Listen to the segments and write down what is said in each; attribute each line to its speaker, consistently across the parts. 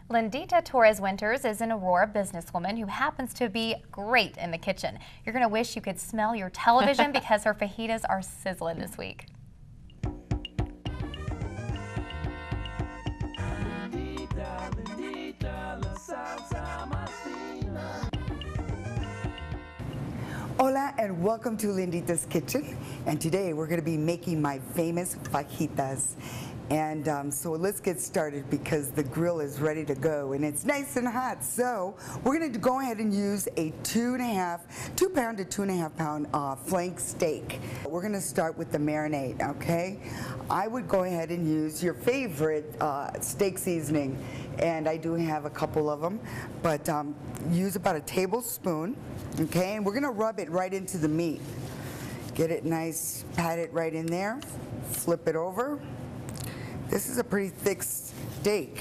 Speaker 1: Lindita Torres Winters is an Aurora businesswoman who happens to be great in the kitchen. You're going to wish you could smell your television because her fajitas are sizzling this week.
Speaker 2: Hola and welcome to Linditas Kitchen, and today we're going to be making my famous fajitas. And so let's get started because the grill is ready to go and it's nice and hot. So we're going to go ahead and use a 2 pound to 2.5 pound flank steak. We're going to start with the marinade, okay? I would go ahead and use your favorite steak seasoning, and I do have a couple of them, but use about a tablespoon, okay? And we're going to rub it right into the meat. Get it nice, pat it right in there, flip it over. This is a pretty thick steak,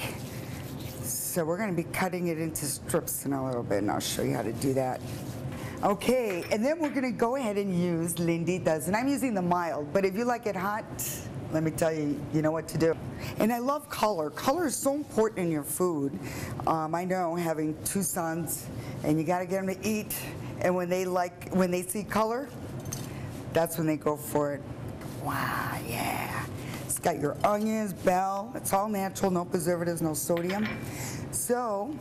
Speaker 2: so we're going to be cutting it into strips in a little bit, and I'll show you how to do that. Okay, and then we're going to go ahead and use Linditas, and I'm using the mild, but if you like it hot, let me tell you, you know what to do. And I love color. Color is so important in your food. I know, having 2 sons, and you got to get them to eat, and when they see color, that's when they go for it. Wow, yeah. It's got your onions, bell, it's all natural, no preservatives, no sodium. So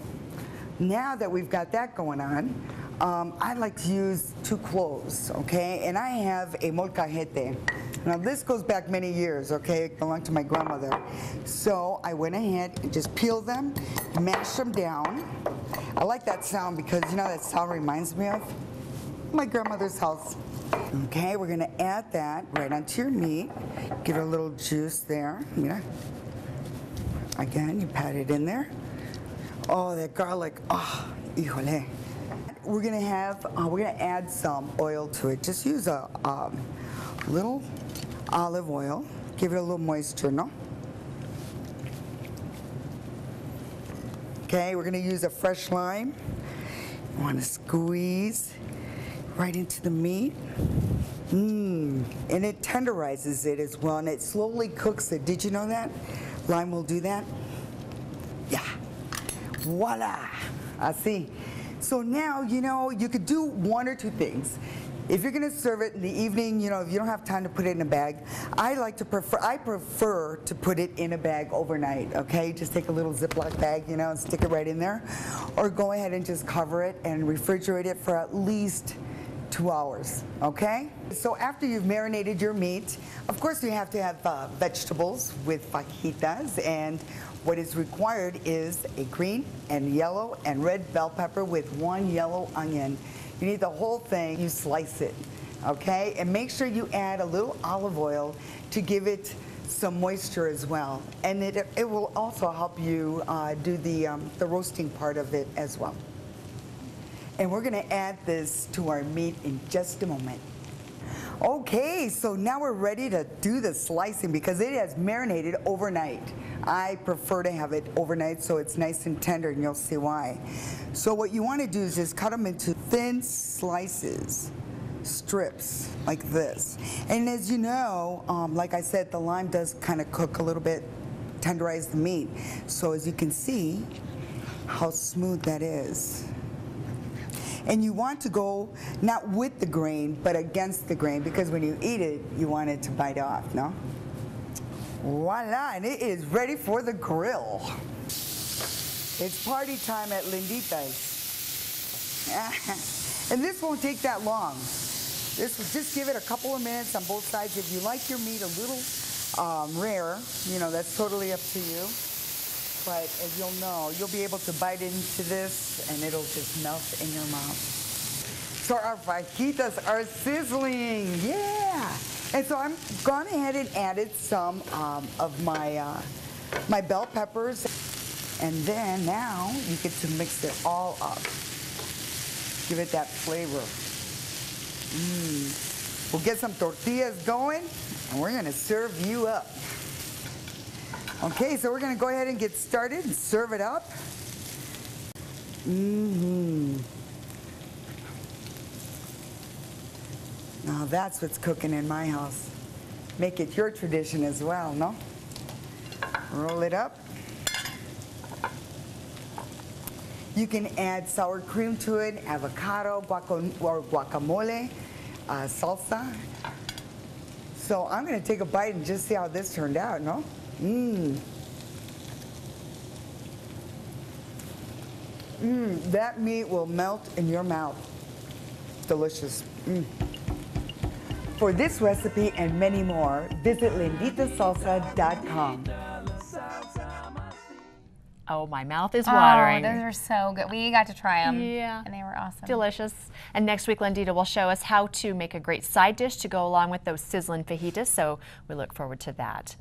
Speaker 2: now that we've got that going on, I like to use 2 cloves, okay? And I have a molcajete. Now this goes back many years, okay? It belonged to my grandmother. So I went ahead and just peeled them, mashed them down. I like that sound because you know that sound reminds me of my grandmother's house. Okay, we're gonna add that right onto your meat. Give it a little juice there. Yeah. Again, you pat it in there. Oh, that garlic. Oh, híjole. We're gonna add some oil to it. Just use a little olive oil. Give it a little moisture, no? Okay, we're gonna use a fresh lime. You wanna squeeze right into the meat. And it tenderizes it as well, and it slowly cooks it. Did you know that? Lime will do that. Yeah. Voila. Así. So now, you know, you could do 1 or 2 things. If you're going to serve it in the evening, you know, if you don't have time to put it in a bag, I prefer to put it in a bag overnight, okay? Just take a little Ziploc bag, you know, and stick it right in there. Or go ahead and just cover it and refrigerate it for at least 2 hours, okay? So after you've marinated your meat, of course you have to have vegetables with fajitas, and what is required is a green and yellow and red bell pepper with 1 yellow onion. You need the whole thing, you slice it, okay? And make sure you add a little olive oil to give it some moisture as well. And it will also help you do the roasting part of it as well. And we're gonna add this to our meat in just a moment. Okay, so now we're ready to do the slicing because it has marinated overnight. I prefer to have it overnight so it's nice and tender, and you'll see why. So what you want to do is just cut them into thin slices, strips like this. And as you know, like I said, the lime does kind of cook a little bit, tenderize the meat. So as you can see how smooth that is. And you want to go not with the grain, but against the grain, because when you eat it, you want it to bite off, no? Voila, and it is ready for the grill. It's party time at Linditas. And this won't take that long. This will just give it a couple of minutes on both sides. If you like your meat a little rare, you know, that's totally up to you. But as you'll know, you'll be able to bite into this and it'll just melt in your mouth. So our fajitas are sizzling, yeah! And so I'm gone ahead and added some of my my bell peppers. And then now you get to mix it all up. Give it that flavor. We'll get some tortillas going and we're gonna serve you up. Okay, so we're going to go ahead and get started and serve it up. Now that's what's cooking in my house. Make it your tradition as well, no? Roll it up. You can add sour cream to it, avocado, guacamole, salsa. So I'm going to take a bite and just see how this turned out, no? That meat will melt in your mouth. Delicious. For this recipe and many more, visit linditasalsa.com.
Speaker 3: Oh, my mouth is watering.
Speaker 1: Oh, those are so good. We got to try them.
Speaker 3: Yeah.
Speaker 1: And they were awesome.
Speaker 3: Delicious. And next week, Lindita will show us how to make a great side dish to go along with those sizzling fajitas, so we look forward to that.